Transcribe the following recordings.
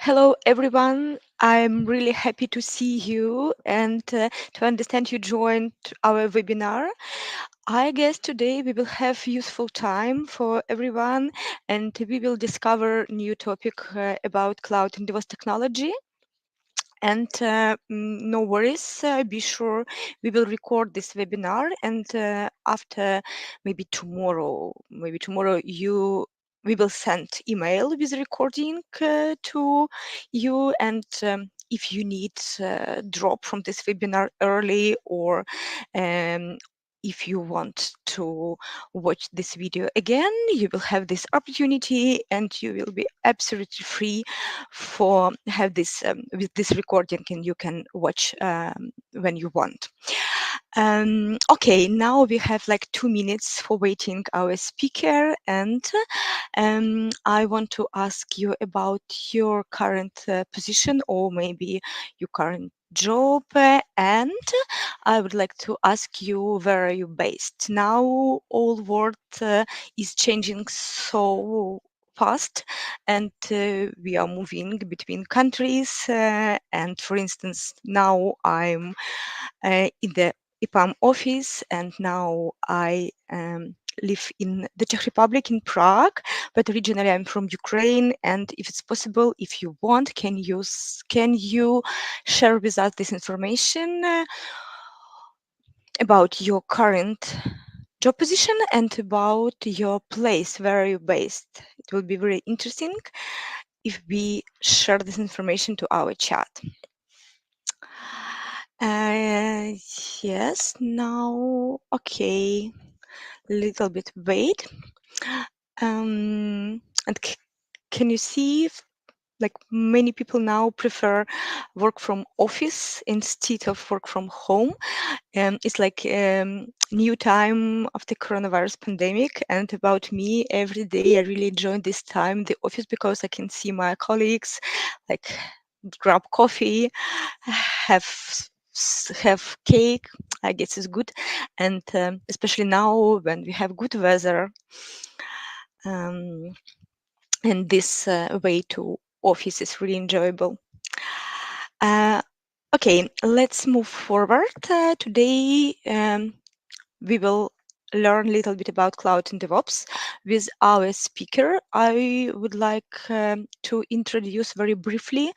Hello, everyone. I'm really happy to see you and to understand you joined our webinar. I guess today we will have useful time for everyone and we will discover new topic about cloud and DevOps technology. And no worries, be sure we will record this webinar and after maybe tomorrow we will send email with recording to you and if you need drop from this webinar early or um, if you want to watch this video again, you will have this opportunity and you will be absolutely free for have this with this recording and you can watch when you want. Okay, now we have like 2 minutes for waiting our speaker and I want to ask you about your current position or maybe your current job and I would like to ask you where are you based now. All world is changing so fast and we are moving between countries and for instance now I'm in the EPAM office and now I live in the Czech Republic in Prague, but originally I'm from Ukraine. And if it's possible, if you want, can you share with us this information about your current job position and about your place where are you based? It will be very interesting if we share this information to our chat. Uh, yes, now, okay, little bit wait. And can you see if, like many people now prefer work from office instead of work from home? It's like new time of the coronavirus pandemic and about me every day I really enjoy this time the office because I can see my colleagues like grab coffee, have cake. I guess it's good, and especially now when we have good weather, um, and this way to office is really enjoyable. Uh, okay, let's move forward. Today we will learn a little bit about cloud and DevOps with our speaker. I would like to introduce very briefly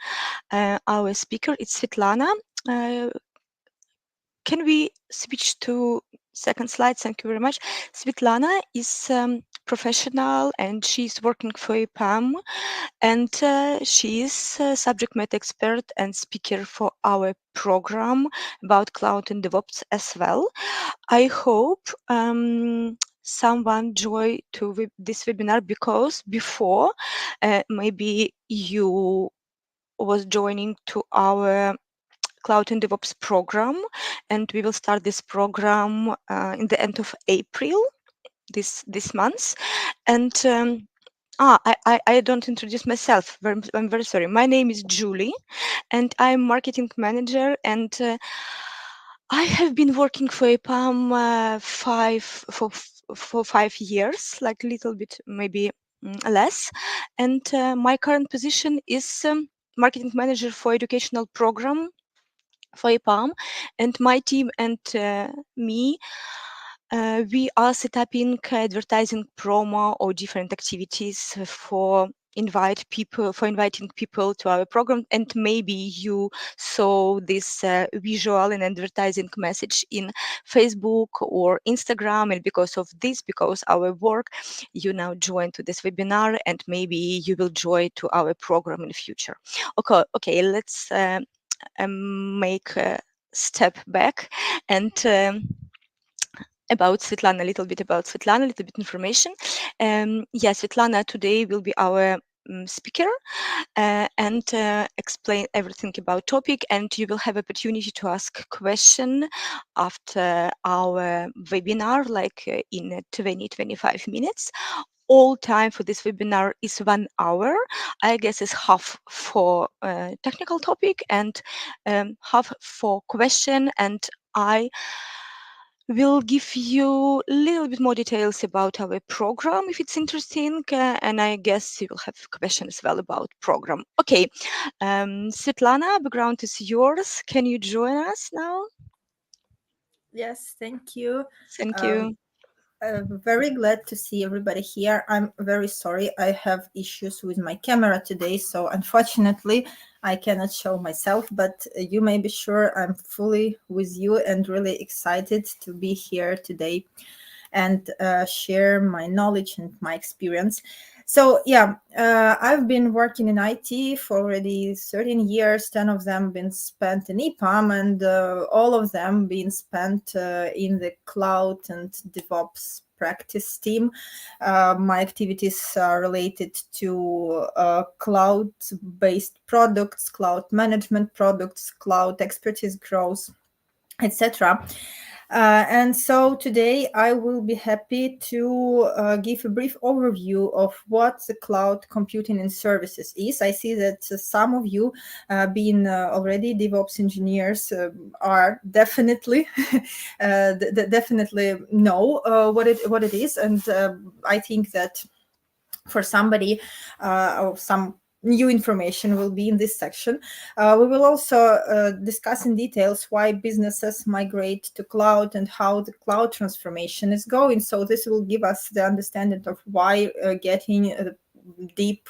our speaker. It's Svitlana. Uh, can we switch to second slide? Thank you very much. Svitlana is professional and she's working for EPAM and she is a subject matter expert and speaker for our program about cloud and DevOps as well. I hope someone joined to this webinar because before maybe you was joining to our Cloud and DevOps program, and we will start this program in the end of April this month. And I don't introduce myself. I'm very sorry. My name is Julie, and I'm marketing manager. And I have been working for EPAM for 5 years, like a little bit maybe less. And my current position is marketing manager for educational program for EPAM, and my team and me, we are setting advertising promo or different activities for inviting people to our program. And maybe you saw this visual and advertising message in Facebook or Instagram, and because our work, you now join to this webinar and maybe you will join to our program in the future. Okay, let's make a step back and about Svitlana, a little bit about Svitlana, a little bit information. Svitlana today will be our speaker and explain everything about topic, and you will have opportunity to ask question after our webinar, like in 20-25 minutes. All time for this webinar is 1 hour. I guess it's half for technical topic and half for question. And I We'll give you a little bit more details about our program if it's interesting, and I guess you will have questions as well about program. Okay, Svitlana, background is yours. Can you join us now? Yes, thank you. Thank Um, you. I'm very glad to see everybody here. I'm very sorry. I have issues with my camera today, so unfortunately, I cannot show myself, but you may be sure I'm fully with you and really excited to be here today and share my knowledge and my experience. So yeah, I've been working in IT for already 13 years. 10 of them been spent in EPAM, and all of them been spent in the cloud and DevOps practice team. My activities are related to cloud-based products, cloud management products, cloud expertise growth, etc. And so today I will be happy to give a brief overview of what the cloud computing and services is. I see that some of you, being already DevOps engineers, are definitely definitely know what it is, and I think that for somebody or some new information will be in this section. We will also discuss in details why businesses migrate to cloud and how the cloud transformation is going. So this will give us the understanding of why getting deep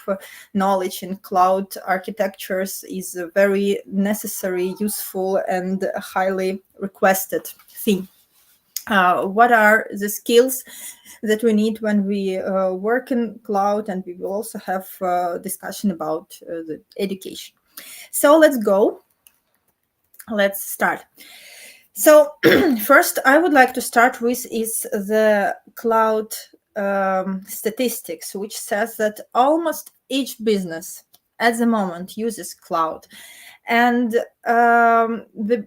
knowledge in cloud architectures is a very necessary, useful, and highly requested thing. What are the skills that we need when we work in cloud, and we will also have discussion about the education. So let's go. Let's start. So first, I would like to start with is the cloud statistics, which says that almost each business at the moment uses cloud, and the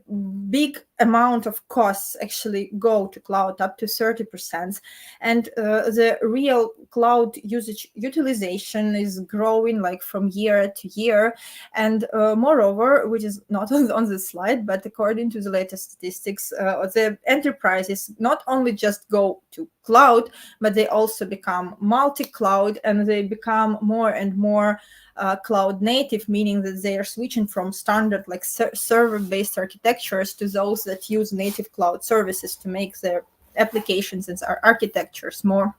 big amount of costs actually go to cloud, up to 30%, and the real cloud usage utilization is growing like from year to year. And moreover, which is not on the slide, but according to the latest statistics, the enterprises not only just go to cloud, but they also become multi-cloud, and they become more and more cloud native, meaning that they are switching from standard like server-based architectures to those that use native cloud services to make their applications and architectures more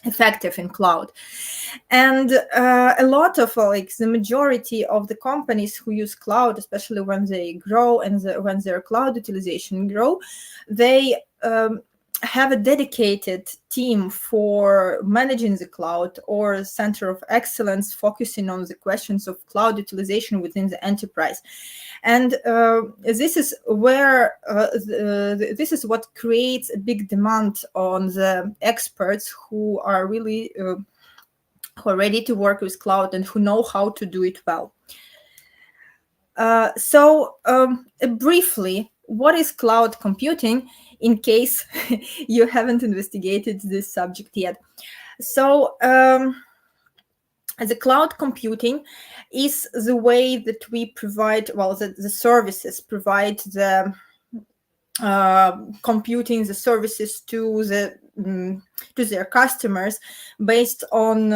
effective in cloud. And a lot of like the majority of the companies who use cloud, especially when they grow and when their cloud utilization grow, they have a dedicated team for managing the cloud, or a center of excellence focusing on the questions of cloud utilization within the enterprise. And this is where this is what creates a big demand on the experts who are really who are ready to work with cloud and who know how to do it well. So briefly, what is cloud computing, in case you haven't investigated this subject yet? So the cloud computing is the way that we provide, well, the services provide the computing the services to to their customers based on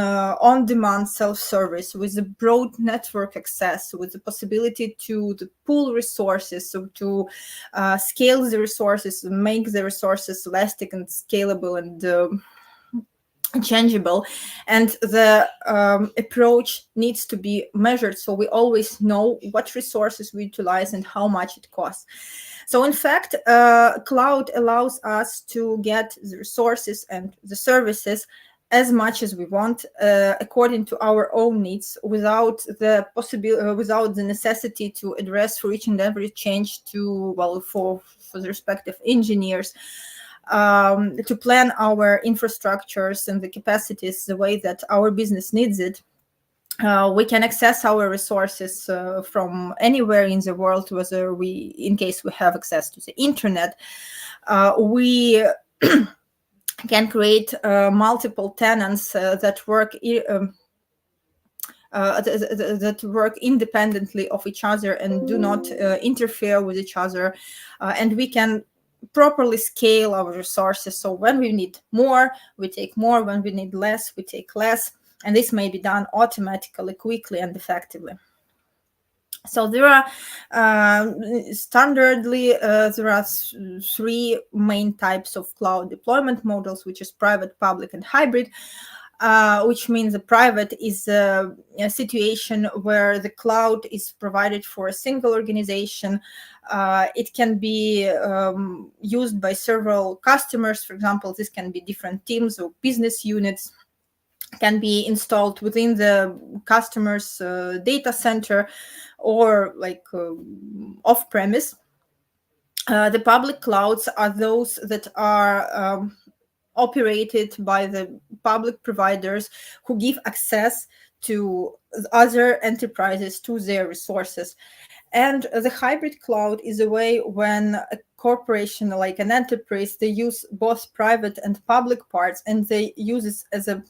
demand self-service, with a broad network access, with the possibility to pool resources, so to scale the resources, make the resources elastic and scalable and changeable. And the approach needs to be measured, so we always know what resources we utilize and how much it costs. So in fact, cloud allows us to get the resources and the services as much as we want, according to our own needs, without the without the necessity to address for each and every change to, well, for the respective engineers, to plan our infrastructures and the capacities the way that our business needs it. We can access our resources from anywhere in the world, whether in case we have access to the internet. We can create multiple tenants that work that work independently of each other and do not interfere with each other. And we can properly scale our resources. So when we need more, we take more. When we need less, we take less. And this may be done automatically, quickly, and effectively. So there are standardly there are three main types of cloud deployment models, which is private, public, and hybrid. Which means the private is a situation where the cloud is provided for a single organization. It can be used by several customers. For example, this can be different teams or business units, can be installed within the customer's data center or like off-premise. The public clouds are those that are operated by the public providers who give access to other enterprises to their resources. And the hybrid cloud is a way when a corporation, like an enterprise, they use both private and public parts, and they use it as a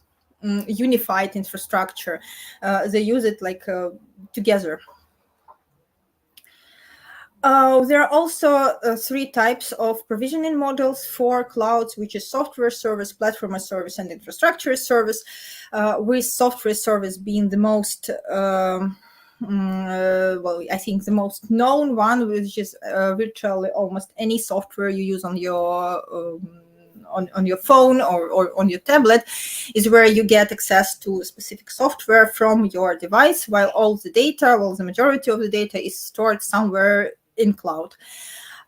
unified infrastructure. They use it like together. There are also three types of provisioning models for clouds, which is software service, platform as service, and infrastructure as service, with software service being the most, well, I think the most known one, which is virtually almost any software you use on your on your phone or on your tablet, is where you get access to specific software from your device, while all the data, well, the majority of the data is stored somewhere in cloud.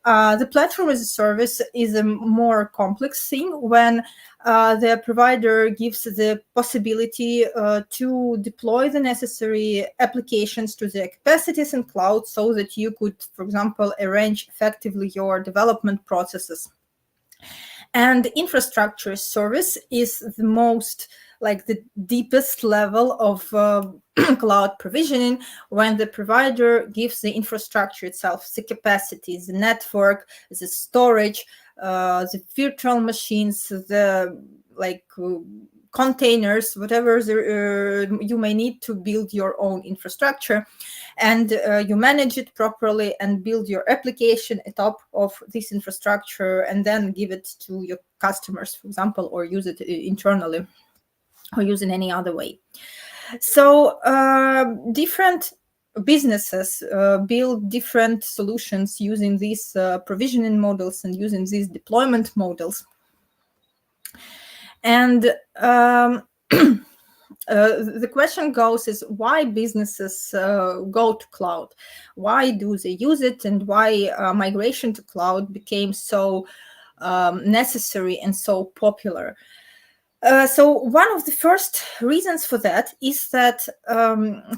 The platform as a service is a more complex thing when the provider gives the possibility to deploy the necessary applications to the capacities in cloud so that you could, for example, arrange effectively your development processes. And infrastructure service is the most, like the deepest level of cloud provisioning, when the provider gives the infrastructure itself, the capacity, the network, the storage, the virtual machines, the containers, whatever you may need to build your own infrastructure, and you manage it properly and build your application atop of this infrastructure, and then give it to your customers, for example, or use it internally or use in any other way. So different businesses build different solutions using these provisioning models and using these deployment models. And the question goes is why businesses go to cloud? Why do they use it? And why migration to cloud became so necessary and so popular? So one of the first reasons for that is that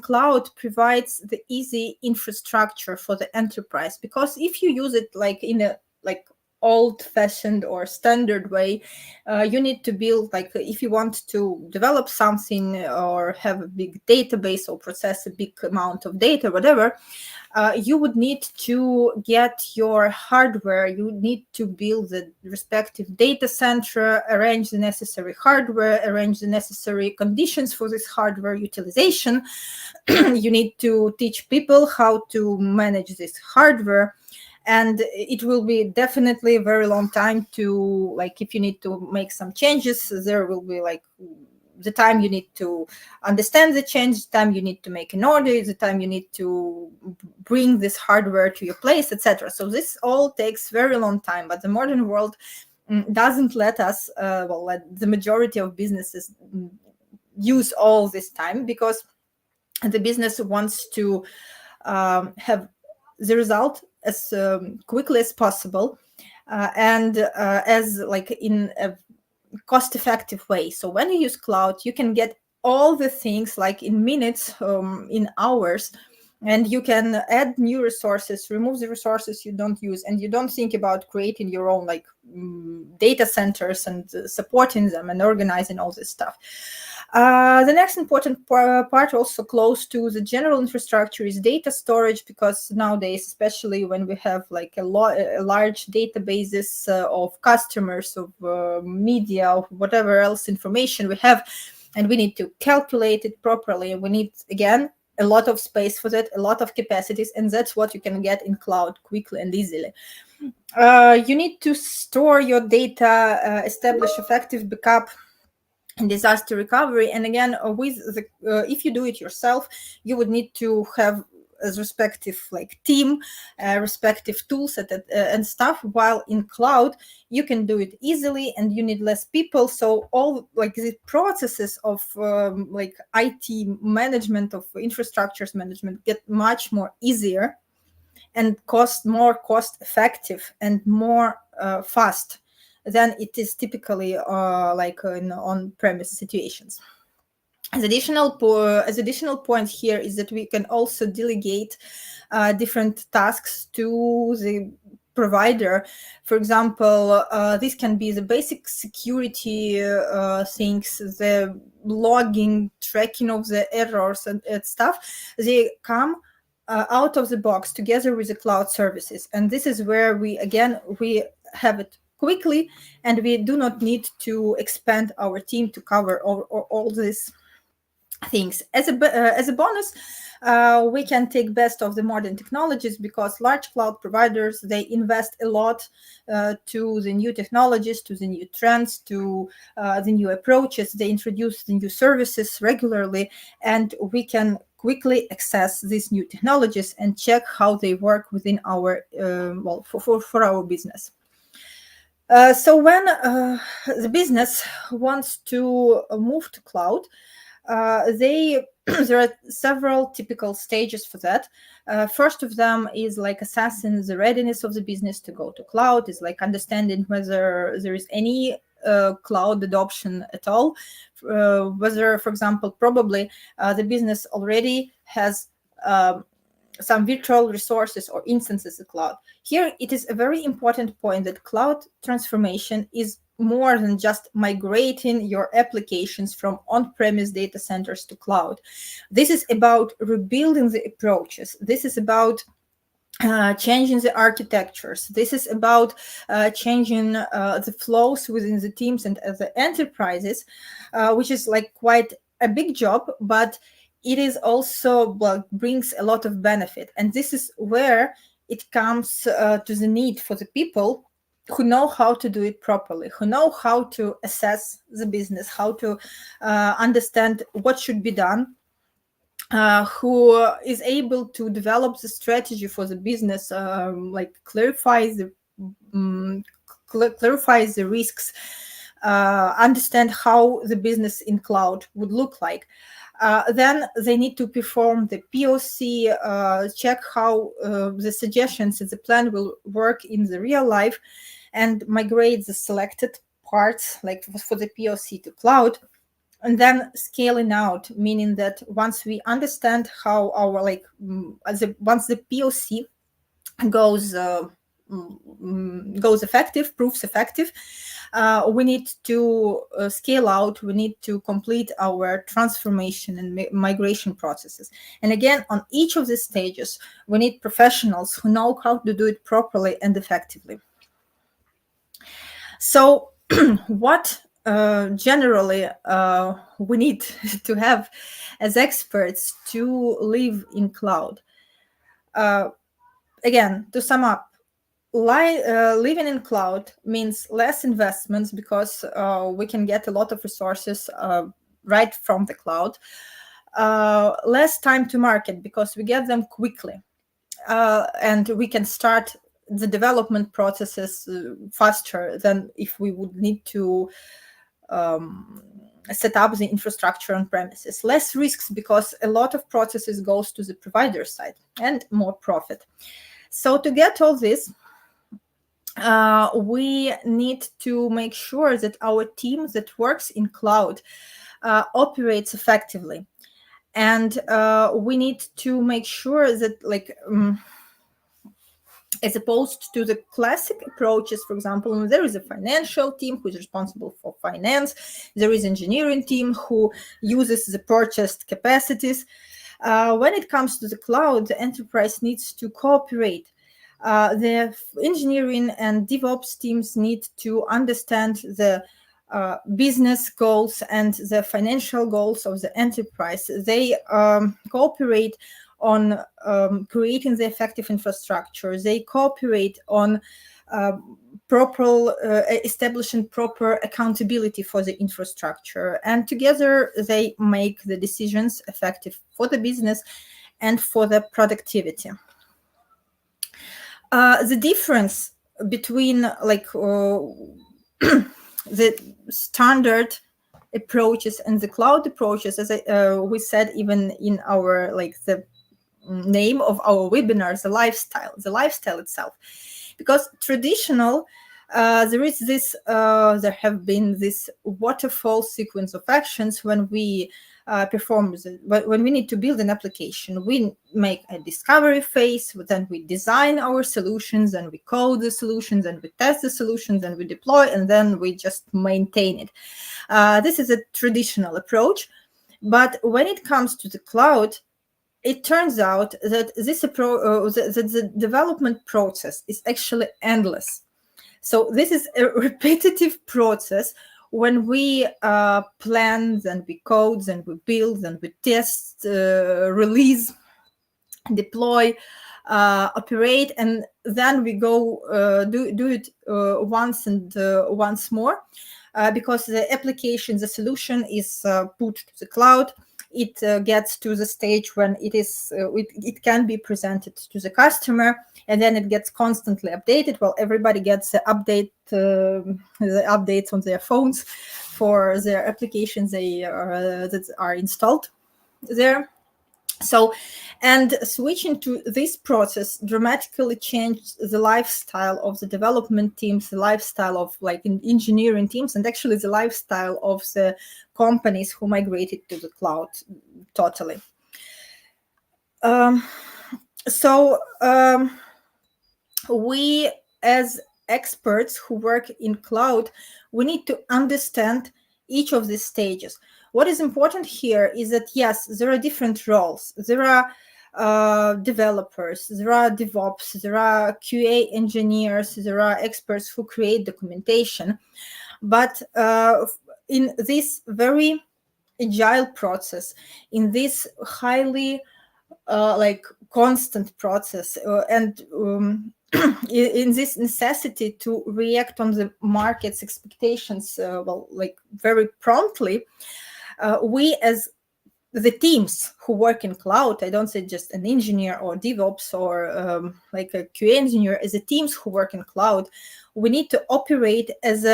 cloud provides the easy infrastructure for the enterprise, because if you use it like in a old-fashioned or standard way, you need to build, like if you want to develop something or have a big database or process a big amount of data, whatever, you would need to get your hardware, you need to build the respective data center, arrange the necessary hardware, arrange the necessary conditions for this hardware utilization. You need to teach people how to manage this hardware. And it will be definitely a very long time to, like, if you need to make some changes, there will be like the time you need to understand the change, the time you need to make an order, the time you need to bring this hardware to your place, etc. So this all takes very long time, but the modern world doesn't let us, let the majority of businesses use all this time, because the business wants to have the result as quickly as possible and as like in a cost-effective way. So when you use cloud, you can get all the things like in minutes, in hours, and you can add new resources, remove the resources you don't use, and you don't think about creating your own data centers and supporting them and organizing all this stuff. The next important part, also close to the general infrastructure, is data storage, because nowadays, especially when we have like a large databases of customers, of media, of whatever else information we have, and we need to calculate it properly, we need, again, a lot of space for that, a lot of capacities, and that's what you can get in cloud quickly and easily. You need to store your data, establish effective backup and disaster recovery. And again, with the if you do it yourself, you would need to have as respective like team, respective tools and stuff. While in cloud, you can do it easily, and you need less people. So all like the processes of like IT management, of infrastructures management, get much more easier and more cost effective and more fast than it is typically like in on-premise situations. As additional point here is that we can also delegate different tasks to the provider. For example, this can be the basic security things, the logging, tracking of the errors and stuff. They come out of the box together with the cloud services, and this is where we have it quickly, and we do not need to expand our team to cover all these things. As a bonus, we can take best of the modern technologies, because large cloud providers, they invest a lot to the new technologies, to the new trends, to the new approaches. They introduce the new services regularly, and we can quickly access these new technologies and check how they work within our for our business. So when the business wants to move to cloud, there are several typical stages for that. First of them is like assessing the readiness of the business to go to cloud, is like understanding whether there is any cloud adoption at all, whether, for example, probably the business already has some virtual resources or instances of cloud. Here, it is a very important point that cloud transformation is more than just migrating your applications from on-premise data centers to cloud. This is about rebuilding the approaches. This is about changing the architectures. This is about changing the flows within the teams and the enterprises, which is like quite a big job, but it is also brings a lot of benefit. And this is where it comes to the need for the people who know how to do it properly, who know how to assess the business, how to understand what should be done, who is able to develop the strategy for the business, like clarifies the risks, understand how the business in cloud would look like. Then they need to perform the POC, check how the suggestions in the plan will work in the real life, and migrate the selected parts, like for the POC, to cloud. And then scaling out, meaning that once we understand how our once the POC goes effective, proves effective, we need to scale out. We need to complete our transformation and migration processes. And again, on each of these stages, we need professionals who know how to do it properly and effectively. So what generally we need to have as experts to live in cloud? Again, to sum up, living in cloud means less investments, because we can get a lot of resources right from the cloud. Less time to market, because we get them quickly, and we can start the development processes faster than if we would need to set up the infrastructure on premises. Less risks, because a lot of processes goes to the provider side, and more profit. So to get all this, we need to make sure that our team that works in cloud operates effectively. And we need to make sure that, as opposed to the classic approaches, for example, there is a financial team who is responsible for finance. There is engineering team who uses the purchased capacities. When it comes to the cloud, the enterprise needs to cooperate. The engineering and DevOps teams need to understand the business goals and the financial goals of the enterprise. They cooperate on creating the effective infrastructure. They cooperate on establishing proper accountability for the infrastructure. And together they make the decisions effective for the business and for the productivity. The difference between the standard approaches and the cloud approaches, as we said, even in our the name of our webinar, the lifestyle itself, because traditional there have been this waterfall sequence of actions when we when we need to build an application. We make a discovery phase, then we design our solutions, and we code the solutions, and we test the solutions, and we deploy, and then we just maintain it. This is a traditional approach. But when it comes to the cloud, it turns out that the development process is actually endless. So this is a repetitive process. When we plan, then we code, then we build, then we test, release, deploy, operate, and then we go do it once and once more, because the application, the solution is put to the cloud. It gets to the stage when it can be presented to the customer, and then it gets constantly updated. Well, everybody gets the updates on their phones for their applications that are installed there. So, and switching to this process dramatically changed the lifestyle of the development teams, the lifestyle of engineering teams, and actually the lifestyle of the companies who migrated to the cloud totally. We as experts who work in cloud, we need to understand each of these stages. What is important here is that, yes, there are different roles. There are developers, there are DevOps, there are QA engineers, there are experts who create documentation. But in this very agile process, in this highly constant process, and in this necessity to react on the market's expectations very promptly, we as the teams who work in cloud, I don't say just an engineer or DevOps or a QA engineer, as the teams who work in cloud, we need to operate as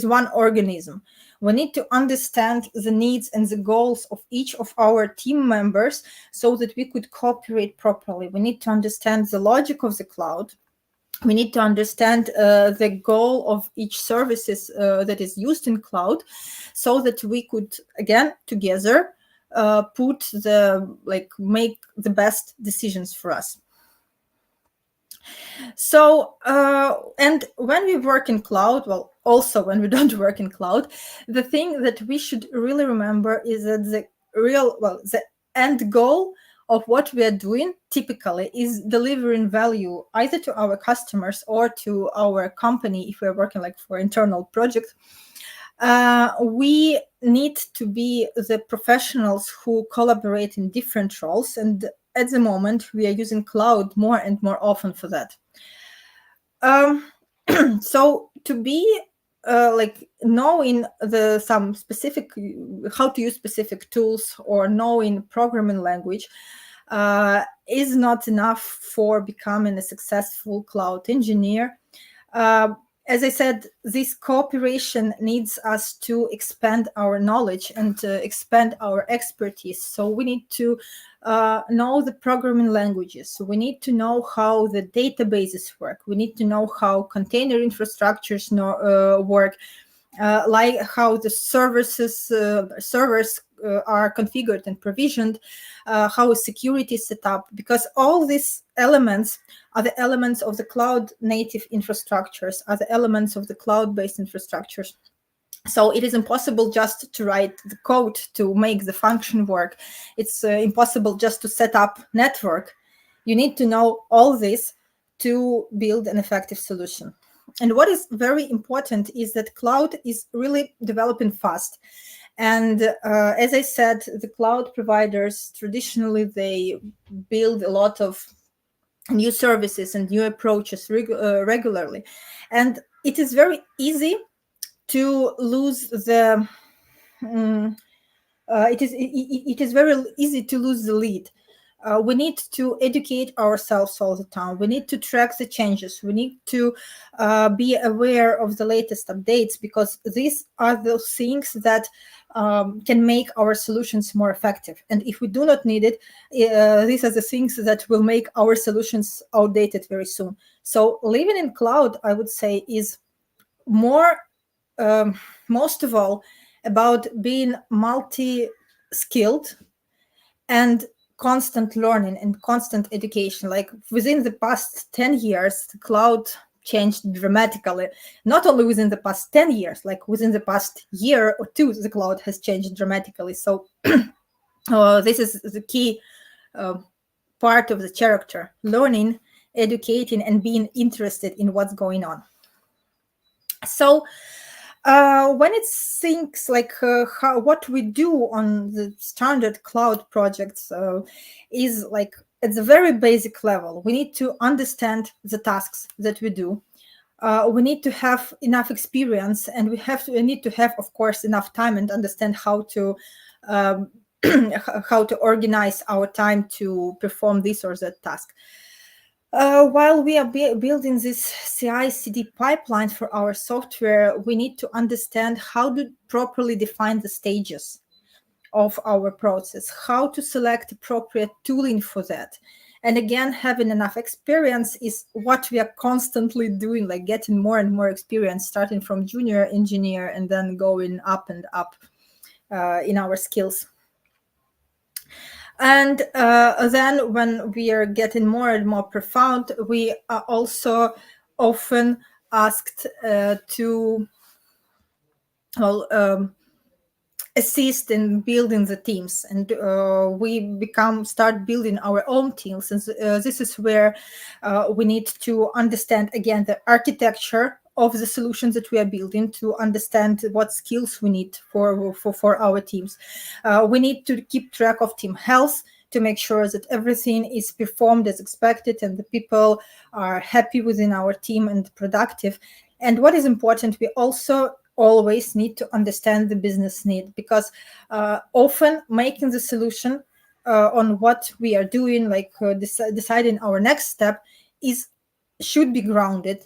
one organism. We need to understand the needs and the goals of each of our team members so that we could cooperate properly. We need to understand the logic of the cloud. We need to understand the goal of each services that is used in cloud, so that we could, again, together make the best decisions for us. So, and when we work in cloud, well, also when we don't work in cloud, the thing that we should really remember is that the end goal of what we are doing typically is delivering value either to our customers or to our company. If we're working for internal projects, we need to be the professionals who collaborate in different roles, and at the moment we are using cloud more and more often for that. So to be knowing some specific how to use specific tools or knowing programming language is not enough for becoming a successful cloud engineer. As I said, this cooperation needs us to expand our knowledge and to expand our expertise. So we need to know the programming languages. So we need to know how the databases work. We need to know how container infrastructures work, like how the servers are configured and provisioned, how security is set up, because all these elements are the elements of the cloud native infrastructures, are the elements of the cloud-based infrastructures. So it is impossible just to write the code to make the function work. It's impossible just to set up network. You need to know all this to build an effective solution. And what is very important is that cloud is really developing fast. And as I said, the cloud providers traditionally they build a lot of new services and new approaches regularly, and it is very easy to lose the it is very easy to lose the lead. We need to educate ourselves all the time. We need to track the changes. We need to be aware of the latest updates, because these are those things that can make our solutions more effective. And if we do not need it, these are the things that will make our solutions outdated very soon. So living in cloud, I would say, is more, most of all, about being multi-skilled and constant learning and constant education. Like within the past 10 years, the cloud changed dramatically. Not only within the past 10 years, like within the past year or two, the cloud has changed dramatically. So this is the key part of the character: learning, educating, and being interested in what's going on. So when it's things like what we do on the standard cloud projects is like at the very basic level. We need to understand the tasks that we do. We need to have enough experience, and we need to have, of course, enough time and understand how to how to organize our time to perform this or that task. While we are building this CI/CD pipeline for our software, we need to understand how to properly define the stages of our process, how to select appropriate tooling for that. And again, having enough experience is what we are constantly doing, like getting more and more experience, starting from junior engineer and then going up and up in our skills. And then when we are getting more and more profound, we are also often asked to assist in building the teams, and we start building our own teams. And this is where we need to understand again the architecture of the solutions that we are building, to understand what skills we need for our teams. We need to keep track of team health, to make sure that everything is performed as expected and the people are happy within our team and productive. And what is important, we also always need to understand the business need, because often making the solution on what we are doing, like deciding our next step,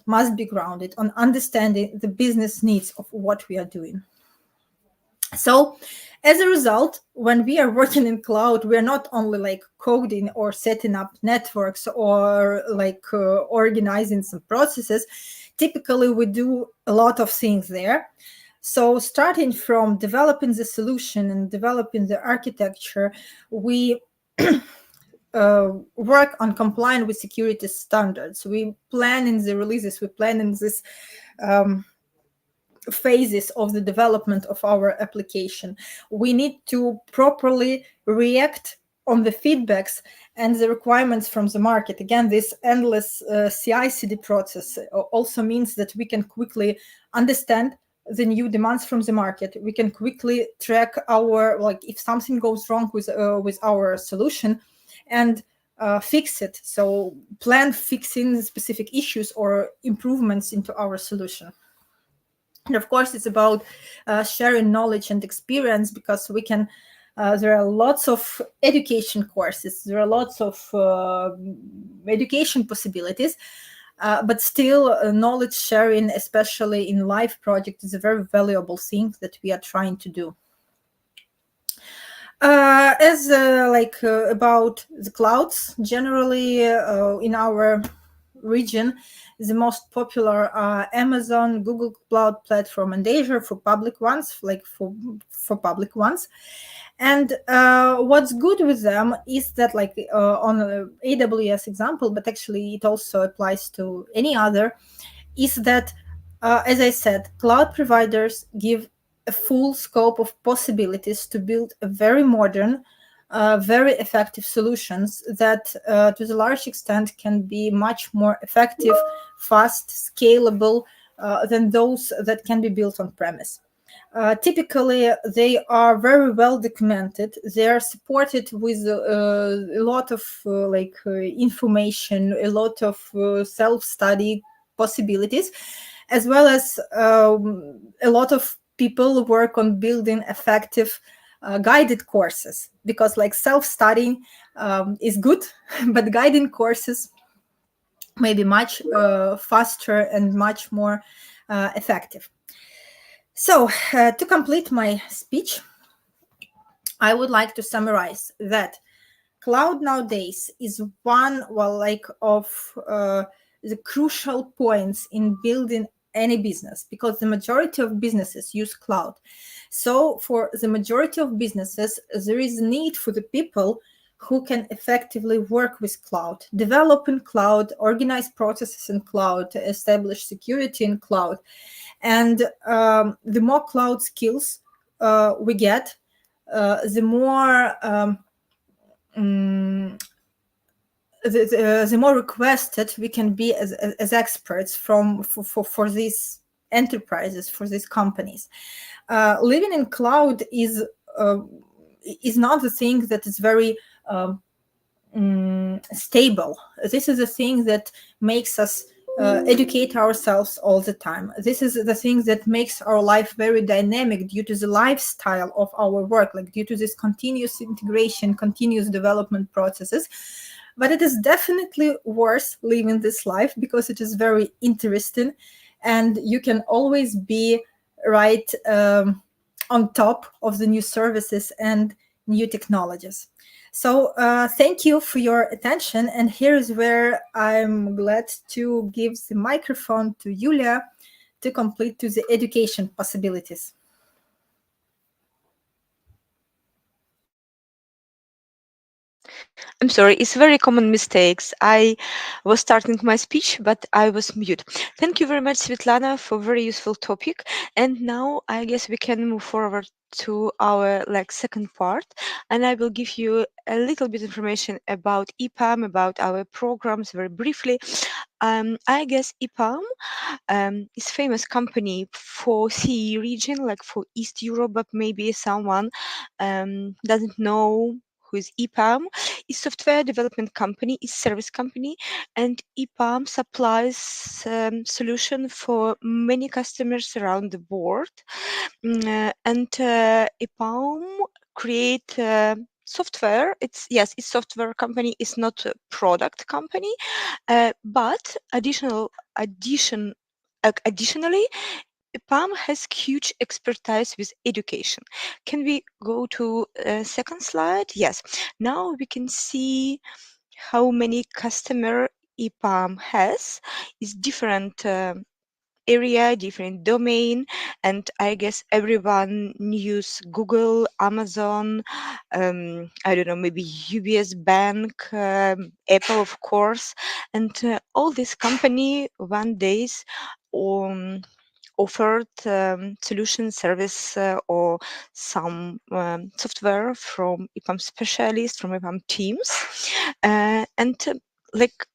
must be grounded on understanding the business needs of what we are doing. So as a result, when we are working in cloud, we are not only like coding or setting up networks or like organizing some processes. Typically, we do a lot of things there. So starting from developing the solution and developing the architecture, we work on complying with security standards. We plan in the releases, we plan in this phases of the development of our application. We need to properly react on the feedbacks and the requirements from the market. Again, this endless CI/CD process also means that we can quickly understand the new demands from the market. We can quickly track our, like, if something goes wrong with our solution, and fix it. So plan fixing specific issues or improvements into our solution. And of course, it's about sharing knowledge and experience, because we can, there are lots of education courses, there are lots of education possibilities, but still knowledge sharing, especially in live project, is a very valuable thing that we are trying to do. About the clouds, generally in our region, the most popular are Amazon, Google Cloud Platform, and Azure for public ones, for public ones. And what's good with them is that, like on AWS example, but actually it also applies to any other, is that, as I said, cloud providers give a full scope of possibilities to build a very modern, very effective solutions that to the large extent can be much more effective, fast, scalable, than those that can be built on premise. Typically, they are very well documented. They are supported with a lot of information, a lot of self-study possibilities, as well as a lot of people work on building effective guided courses, because like self-studying is good, but guiding courses may be much faster and much more effective. So, to complete my speech, I would like to summarize that cloud nowadays is one, of the crucial points in building any business, because the majority of businesses use cloud. So for the majority of businesses, there is need for the people who can effectively work with cloud, develop in cloud, organize processes in cloud, establish security in cloud. And the more cloud skills we get, the more the more requested we can be as experts for these enterprises, for these companies. Living in cloud is not the thing that is very stable. This is a thing that makes us educate ourselves all the time. This is the thing that makes our life very dynamic due to the lifestyle of our work, like due to this continuous integration, continuous development processes. But it is definitely worth living this life because it is very interesting, and you can always be right on top of the new services and new technologies. So thank you for your attention. And here is where I'm glad to give the microphone to Yulia to complete to the education possibilities. I'm sorry, it's very common mistakes. I was starting my speech, but I was mute. Thank you very much, Svitlana, for very useful topic. And now I guess we can move forward to our second part, and I will give you a little bit information about EPAM, about our programs very briefly. I guess EPAM is famous company for CE region, like for East Europe, but maybe someone doesn't know who is EPAM. Is software development company, is service company, and EPAM supplies solution for many customers around the world. And EPAM create software. It's software company. It's not a product company, but additionally, EPAM has huge expertise with education. Can we go to second slide? Yes. Now we can see how many customer EPAM has. It's different area, different domain, and I guess everyone use Google, Amazon, I don't know, maybe UBS Bank, Apple, of course, and all this company one days offered solution service or some software from EPAM specialists, from EPAM teams, and like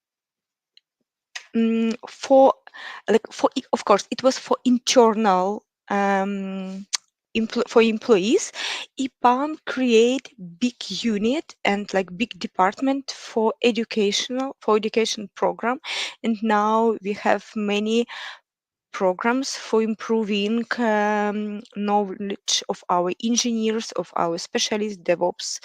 for of course it was for internal for employees. EPAM create big unit and big department for education program, and now we have many programs for improving knowledge of our engineers, of our specialists, DevOps,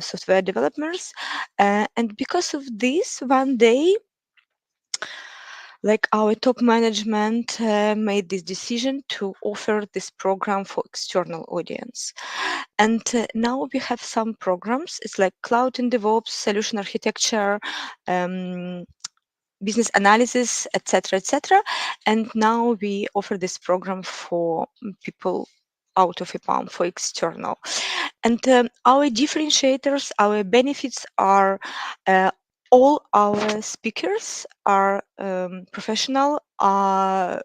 software developers, and because of this, one day our top management made this decision to offer this program for external audience. And now we have some programs. It's like Cloud and DevOps, solution architecture, business analysis, etc., etc. And now we offer this program for people out of EPAM, for external. And our differentiators, our benefits are all our speakers are professional, are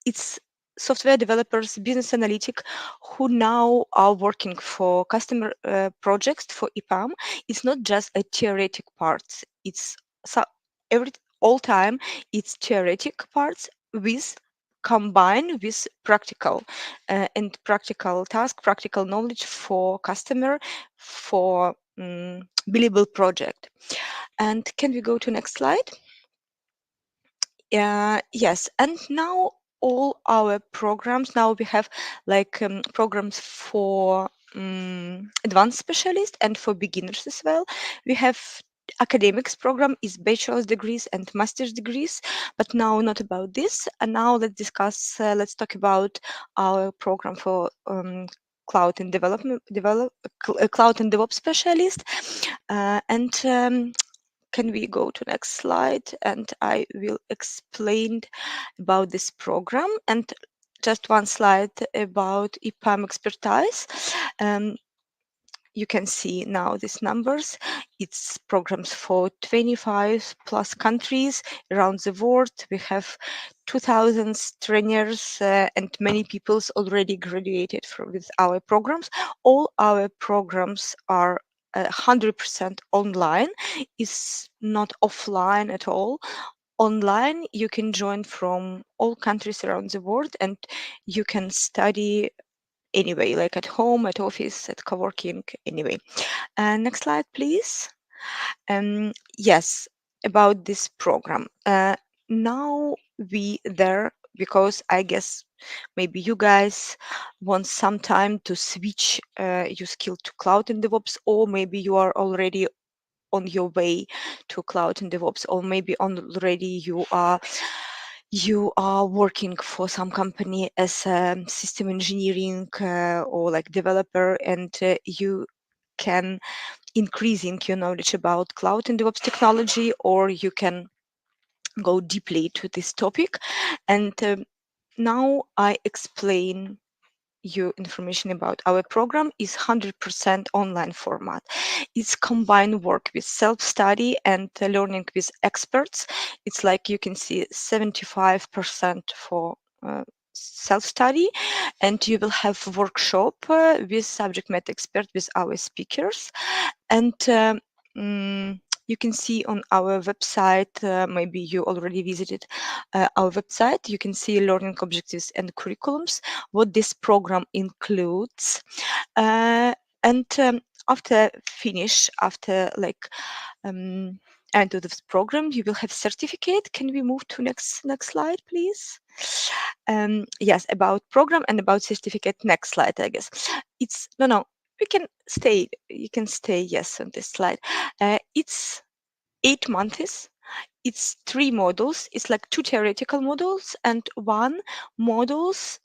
it's software developers, business analytic who now are working for customer projects for EPAM. It's not just a theoretic part. It's so every all time it's theoretic parts with combined with practical and practical task, practical knowledge for customer for billable project. And can we go to next slide? Yes, and now all our programs, now we have like programs for advanced specialists and for beginners as well. We have academics program is bachelor's degrees and master's degrees, but now not about this. And now let's talk about our program for cloud and cloud and DevOps specialist. And can we go to next slide, and I will explain about this program. And just one slide about EPAM expertise. Um, you can see now these numbers. It's programs for 25 plus countries around the world. We have 2,000 trainers and many people's already graduated from with our programs. All our programs are 100% online, is not offline at all. Online, you can join from all countries around the world, and you can study anyway, like at home, at office, at co-working, anyway. Next slide, please. Yes, about this program. Now we there because I guess maybe you guys want some time to switch your skill to cloud and DevOps, or maybe you are already on your way to cloud and DevOps, or maybe already you are working for some company as a system engineering or like developer, and you can increasing your knowledge about cloud and DevOps technology, or you can go deeply to this topic. And now I explain you information about our program is 100% online format. It's combined work with self-study and learning with experts. It's like you can see 75% for self-study, and you will have workshop with subject matter expert with our speakers. And you can see on our website, maybe you already visited our website, you can see learning objectives and curriculums, what this program includes. And after like end of this program, you will have certificate. Can we move to next slide, please? Yes, about program and about certificate. Next slide, I guess. It's no. We can stay. You can stay. Yes, on this slide. It's 8 months. It's 3 modules. It's like 2 theoretical modules and 1 modules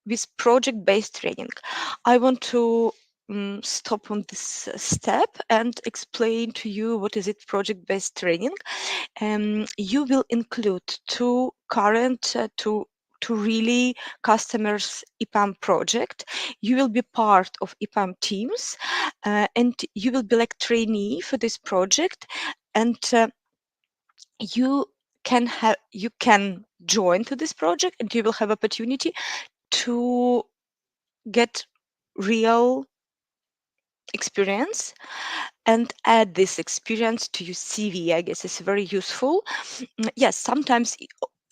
with project-based training. I want to stop on this step and explain to you what is it project-based training. You will include two current to really customers EPAM project. You will be part of EPAM teams, and you will be like trainee for this project, and you can join to this project, and you will have opportunity to get real experience and add this experience to your CV. I guess it's very useful. Yes, sometimes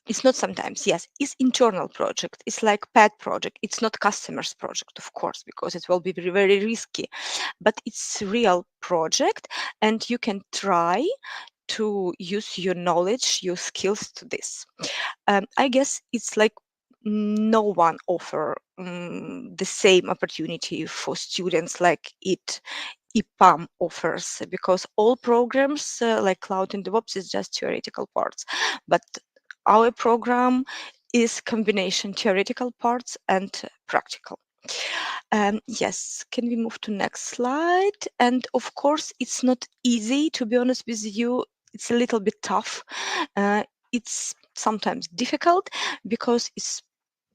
it's not sometimes, yes, it's internal project. It's like pet project. It's not customer's project, of course, because it will be very, very risky, but it's real project, and you can try to use your knowledge, your skills to this. I guess it's like no one offer the same opportunity for students like EPAM offers, because all programs like Cloud and DevOps is just theoretical parts, but our program is combination theoretical parts and practical. Yes, can we move to next slide? And of course, it's not easy, to be honest with you. It's a little bit tough. It's sometimes difficult because it's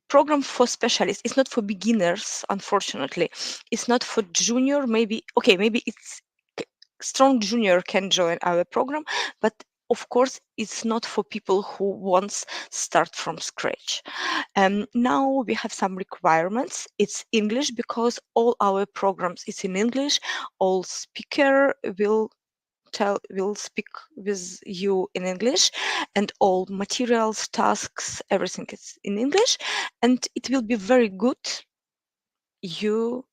program for specialists. It's not for beginners, unfortunately. It's not for junior. Maybe okay, maybe it's strong junior can join our program, but of course it's not for people who wants start from scratch. Now we have some requirements. It's English because all our programs is in English. All speaker will will speak with you in English, and all materials, tasks, everything is in English, and it will be very good. You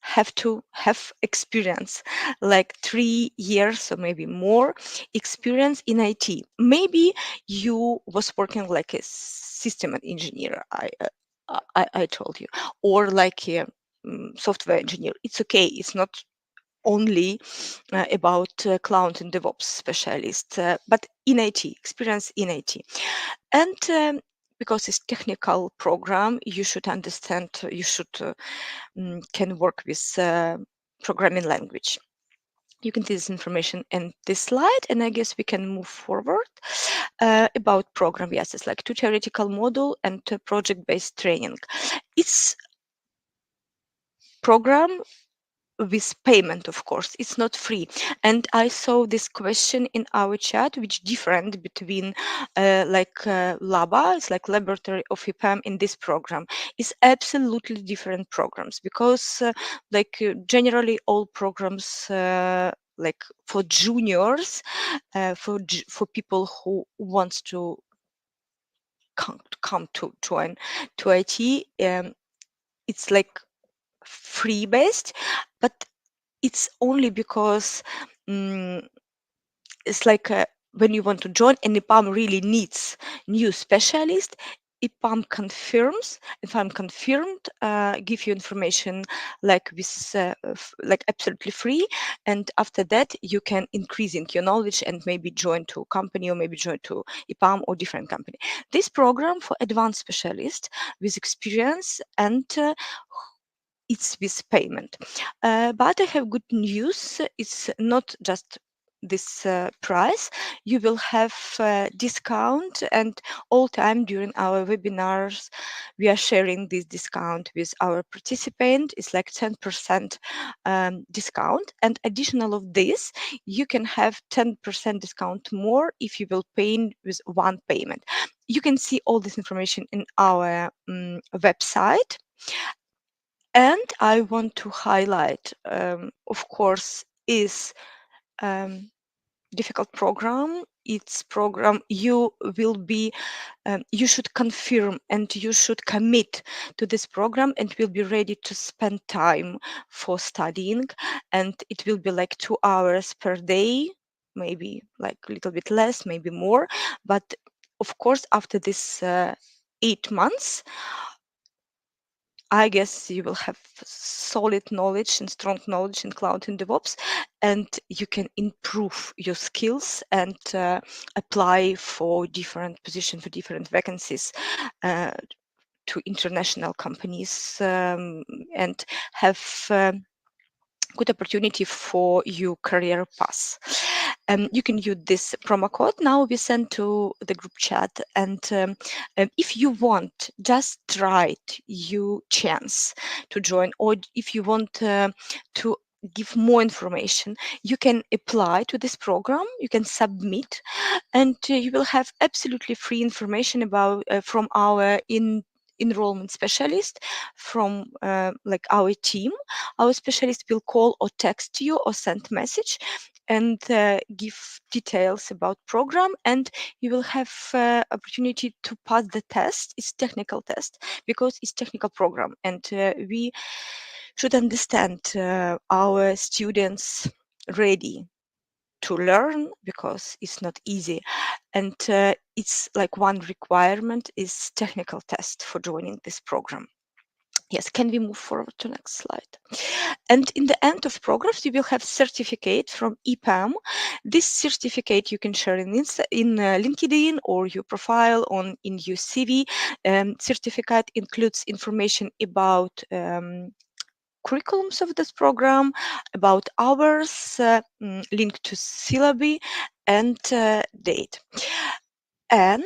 have to have experience, like 3 years or maybe more experience in IT. Maybe you was working like a system engineer, I told you, or like a software engineer. It's okay. It's not only about cloud and DevOps specialist, but in IT, experience in IT. And because it's technical program, you should understand, you should can work with programming language. You can see this information in this slide, and I guess we can move forward. About program, yes, it's like 2 theoretical module and project-based training. It's program with payment, of course. It's not free. And I saw this question in our chat, which different between LABA, it's like laboratory of EPAM, in this program. It's absolutely different programs, because generally all programs like for juniors, for people who wants to come to join to IT, it's like free based, but it's only because it's like when you want to join and EPAM really needs new specialist, EPAM confirms. If I'm confirmed, give you information like with like absolutely free, and after that you can increasing your knowledge and maybe join to a company or maybe join to EPAM or different company. This program for advanced specialist with experience, and it's with payment. But I have good news. It's not just this price. You will have discount, and all time during our webinars we are sharing this discount with our participant. It's like 10% discount, and additional of this you can have 10% discount more if you will pay with one payment. You can see all this information in our website. And I want to highlight, of course, is difficult program. It's program you will be, you should confirm and you should commit to this program and will be ready to spend time for studying. And it will be like 2 hours per day, maybe like a little bit less, maybe more. But of course, after this 8 months, I guess you will have solid knowledge and strong knowledge in cloud and DevOps, and you can improve your skills and apply for different positions, for different vacancies, uh, to international companies, and have good opportunity for your career path. You can use this promo code. Now we send to the group chat, and if you want, just try it, you chance to join, or if you want to give more information, you can apply to this program, you can submit, and you will have absolutely free information about from our enrollment specialist, from like our team. Our specialist will call or text you or send message and give details about program, and you will have opportunity to pass the test. It's technical test because it's technical program, and we should understand our students ready to learn, because it's not easy, and it's like one requirement is technical test for joining this program. Yes, can we move forward to next slide? And in the end of programs, you will have certificate from EPAM. This certificate you can share in LinkedIn or your profile on in your CV. Certificate includes information about curriculums of this program, about hours, link to syllabi, and date. And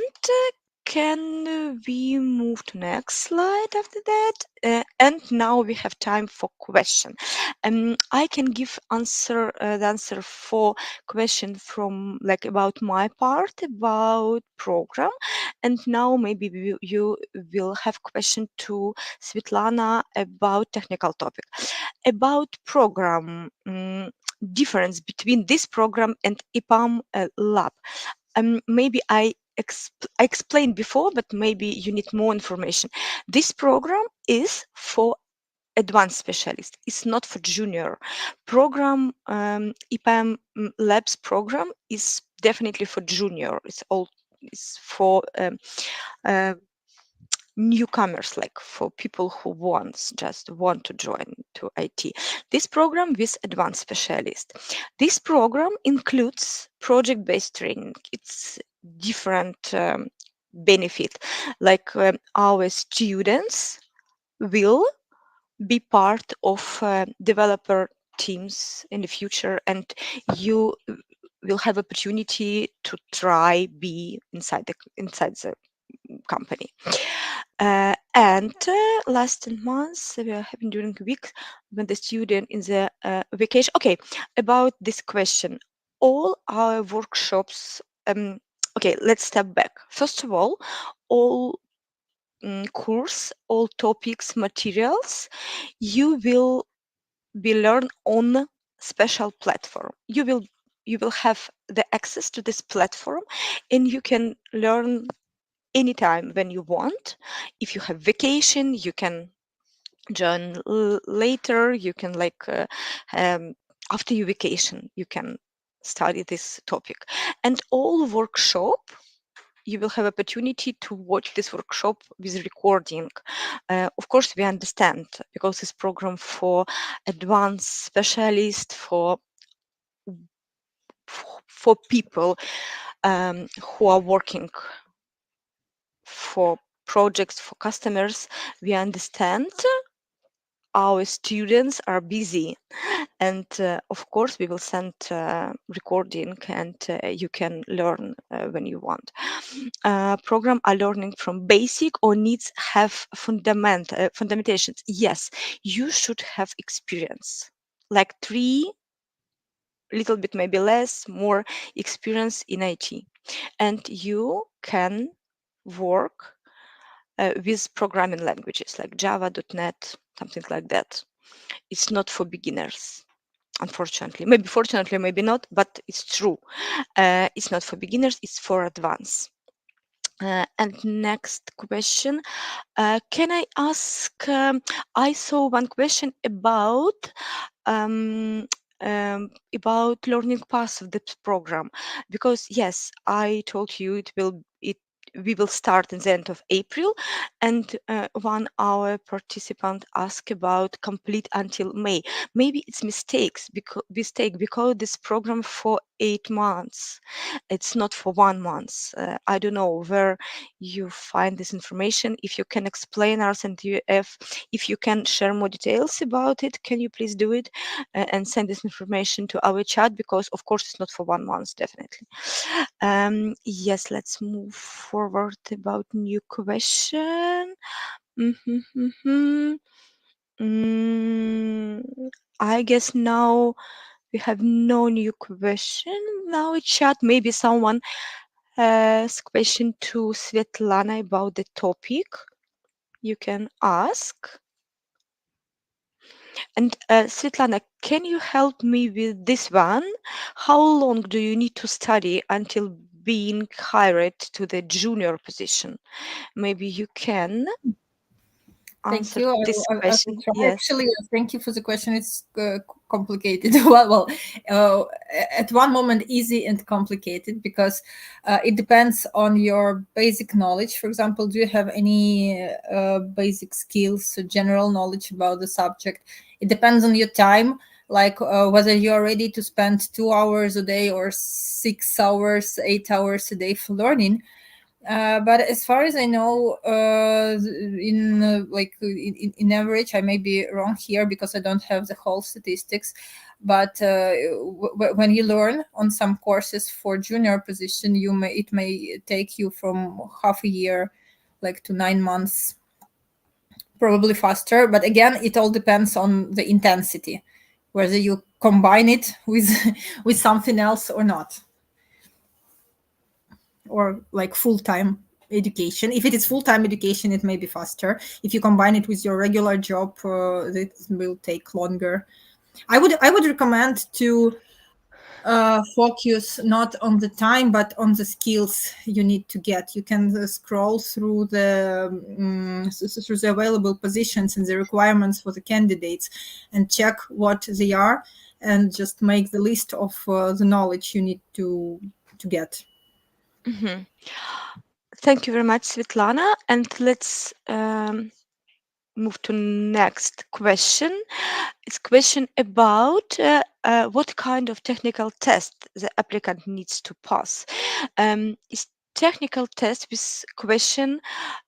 can we move to next slide after that? And now we have time for question. I can give the answer for question from like about my part about program, and now maybe you will have question to Svitlana about technical topic about program. Difference between this program and EPAM lab. Maybe I explained before, but maybe you need more information. This program is for advanced specialist. It's not for junior. Program EPAM Labs program is definitely for junior. It's for uh, newcomers, like for people who just want to join to IT. This program with advanced specialist. This program includes project-based training. It's different benefit. Like our students will be part of developer teams in the future, and you will have opportunity to try be inside the company. And last month we are having during week when the student in the vacation. Okay, about this question, all our workshops. Okay, let's step back. First of all course, all topics, materials, you will be learned on special platform. You will have the access to this platform, and you can learn anytime when you want. If you have vacation, you can join later. You can after your vacation, you can study this topic. And all workshop, you will have opportunity to watch this workshop with recording. Of course, we understand because this program for advanced specialists for people who are working for projects for customers. We understand our students are busy, and of course we will send recording, and you can learn when you want. Program are learning from basic or needs have fundamentations. Yes, you should have experience like 3, little bit maybe less, more experience in IT, and you can work with programming languages like Java, .NET, something like that. It's not for beginners, unfortunately. Maybe fortunately, maybe not, but it's true. It's not for beginners, it's for advanced. And next question, can I ask, I saw one question um, about learning path of this program, because yes, I told you we will start in the end of April, and one our participant asked about complete until May. Maybe it's mistake because this program for 8 months. It's not for 1 month. I don't know where you find this information. If you can explain us, and if you can share more details about it, can you please do it and send this information to our chat, because of course it's not for 1 month, definitely. Yes, let's move forward about new question. Mhm. Mm, I guess now we have no new question now in chat. Maybe someone has question to Svetlana about the topic. You can ask. And Svetlana, can you help me with this one? How long do you need to study until being hired to the junior position? Maybe you can Thank answer you. this I will question. try. Yes. Actually, thank you for the question. It's complicated. Well, uh, at one moment, easy and complicated because it depends on your basic knowledge. For example, do you have any basic skills, general knowledge about the subject? It depends on your time, like whether you're ready to spend 2 hours a day or 6 hours, 8 hours a day for learning. But as far as I know, in in average, I may be wrong here because I don't have the whole statistics. But when you learn on some courses for junior position, it may take you from half a year, like to 9 months, probably faster. But again, it all depends on the intensity, whether you combine it with with something else or not, or like full-time education. If it is full-time education, it may be faster. If you combine it with your regular job, it will take longer. I would recommend to focus not on the time but on the skills you need to get. You can scroll through through the available positions and the requirements for the candidates and check what they are, and just make the list of the knowledge you need to get. Mhm. Thank you very much, Svitlana. And let's move to next question. It's question about what kind of technical test the applicant needs to pass. Is technical test with question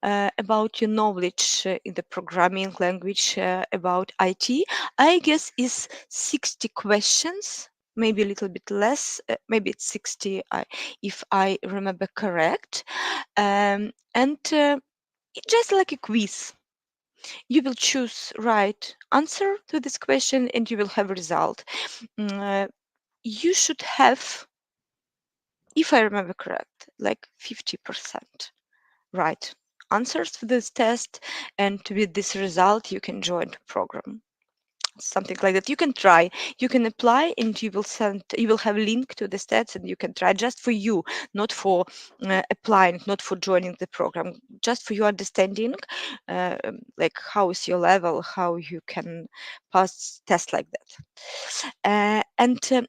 about your knowledge in the programming language about IT, I guess is 60 questions, maybe a little bit less, maybe it's 60 if I remember correct. And it's just like a quiz. You will choose right answer to this question and you will have a result. You should have, if I remember correct, like 50% right answers to this test, and with this result you can join the program, something like that. You can try, you can apply, and you will have a link to the stats and you can try just for you, not for applying, not for joining the program, just for your understanding, like how is your level, how you can pass tests like that. And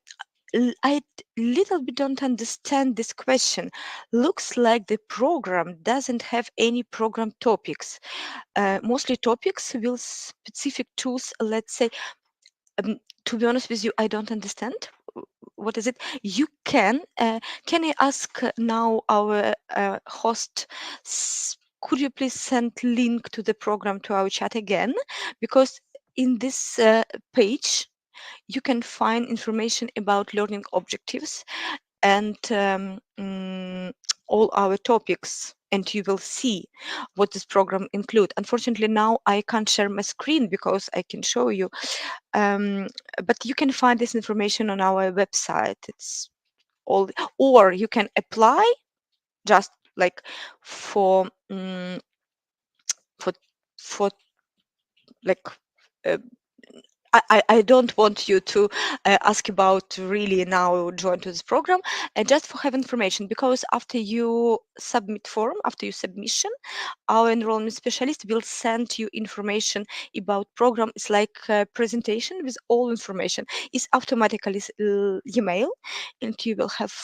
I little bit don't understand this question. Looks like the program doesn't have any program topics. Mostly topics will specific tools, let's say. To be honest with you, I don't understand. What is it? You can I ask now our host, could you please send link to the program to our chat again? Because in this page, you can find information about learning objectives and all our topics, and you will see what this program include. Unfortunately, now I can't share my screen because I can show you, um, but you can find this information on our website. It's all, or you can apply just like for for for like uh, I don't want you to ask about really now join to this program, just for have information, because after you submit form, after your submission, our enrollment specialist will send you information about program. It's like a presentation with all information. It's automatically email, and you will have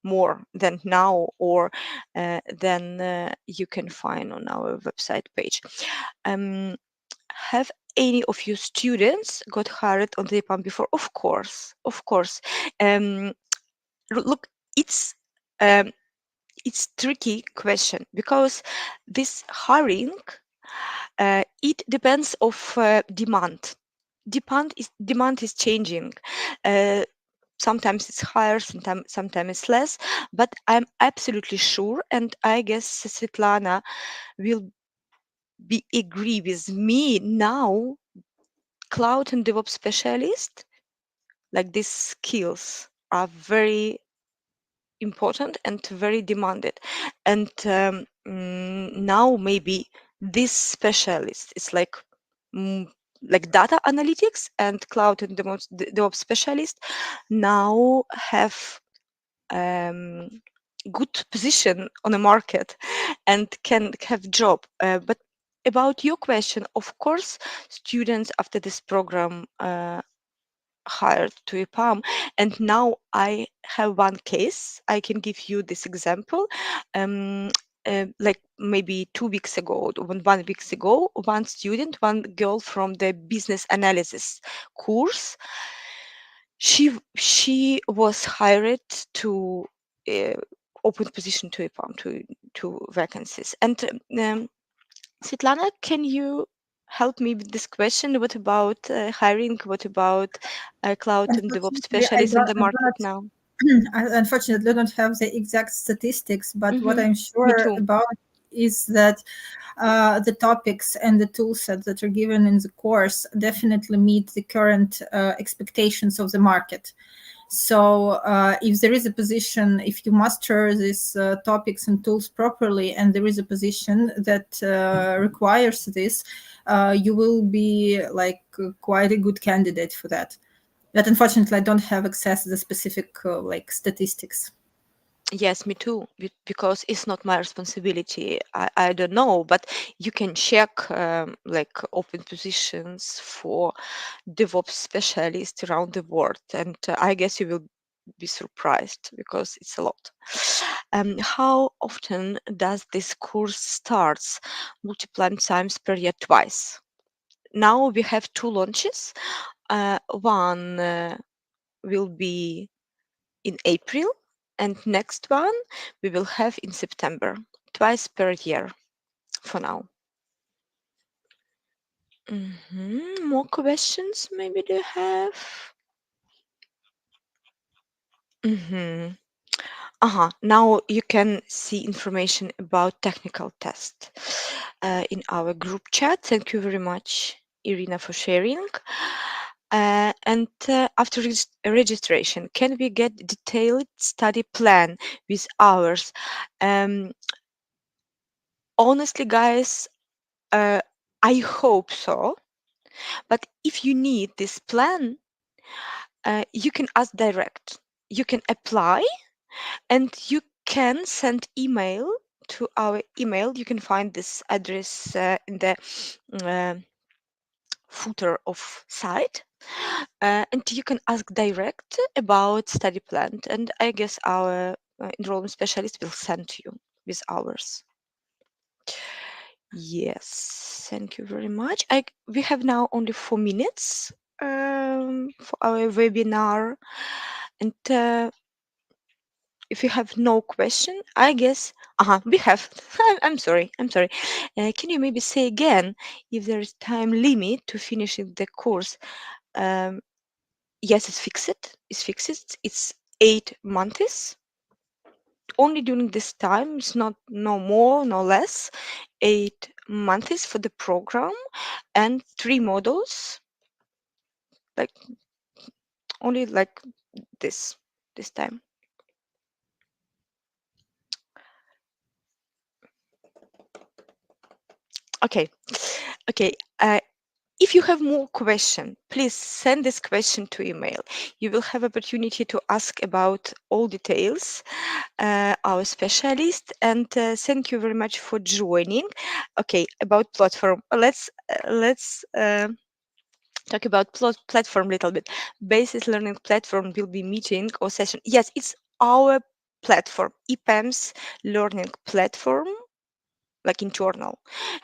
more than now, or than you can find on our website page. Um, have any of you students got hired on the EPAM before? Of course, of course. Um, look, um, it's tricky question because this hiring, it depends of demand. Demand is changing. Uh, Sometimes it's higher, sometimes it's less. But I'm absolutely sure, and I guess Svetlana will be agree with me now. Cloud and DevOps specialist, like these skills are very important and very demanded. And now maybe this specialist is mm, like data analytics and cloud and DevOps specialist now have um, good position on the market and can have job. But about your question, of course, students after this program hired to EPAM. And now I have one case. I can give you this example. Um, like maybe 2 weeks ago, or 1 week ago, one student, one girl from the business analysis course, she was hired to open position to EPAM, to vacancies. And Svitlana, can you help me with this question? What about hiring? What about cloud and DevOps Unfortunately, specialists in the I do market not. now? I unfortunately don't have the exact statistics, but what Mm-hmm. I'm Me sure too. about is that the topics and the tool sets that are given in the course definitely meet the current expectations of the market. So if there is a position, if you master these topics and tools properly, and there is a position that requires this, you will be like quite a good candidate for that. But unfortunately, I don't have access to the specific like statistics. Yes, me too, because it's not my responsibility. I don't know, but you can check like open positions for DevOps specialists around the world, and I guess you will be surprised because it's a lot. How often does this course starts? Multiple times per year, twice. Now we have two launches. One will be in April, and next one we will have in September, twice per year for now. More questions maybe do you have? Mhm. Now you can see information about technical test in our group chat. Thank you very much, Irina, for sharing. And after registration, can we get detailed study plan with hours? Um, Honestly, guys, I hope so. But if you need this plan, you can ask direct. You can apply and you can send email to our email. You can find this address in the uh, footer of site. And you can ask direct about study plan. And I guess our enrollment specialist will send you with hours. Yes, thank you very much. We have now only 4 minutes for our webinar. And if you have no question, I guess, we have. I'm sorry, I'm sorry. Can you maybe say again if there is time limit to finishing the course? Um, yes, it's fixed. It's fixed. It's 8 months. Only during this time. It's not no more, no less. 8 months for the program and 3 modules, like only like this time. Okay, okay. If you have more question, please send this question to email. You will have opportunity to ask about all details our specialist. And thank you very much for joining. Okay, about platform. Let's talk about platform a little bit. Basis learning platform will be meeting or session. Yes, it's our platform, EPAM's learning platform, like internal.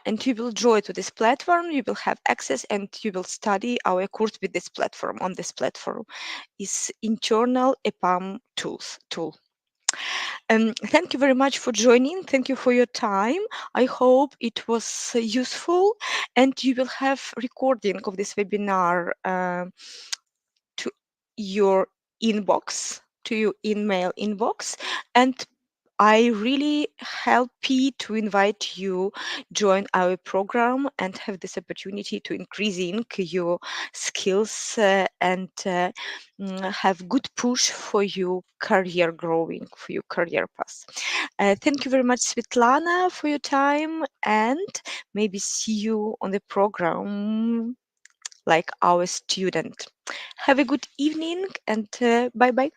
And you will join to this platform, you will have access and you will study our course with this platform. On this platform is internal EPAM tool. Thank you very much for joining. Thank you for your time. I hope it was useful and you will have recording of this webinar to your inbox, to your email inbox. And I really happy to invite you join our program and have this opportunity to increasing your skills and have good push for your career growing, for your career path. Thank you very much, Svitlana, for your time and maybe see you on the program like our student. Have a good evening and bye bye.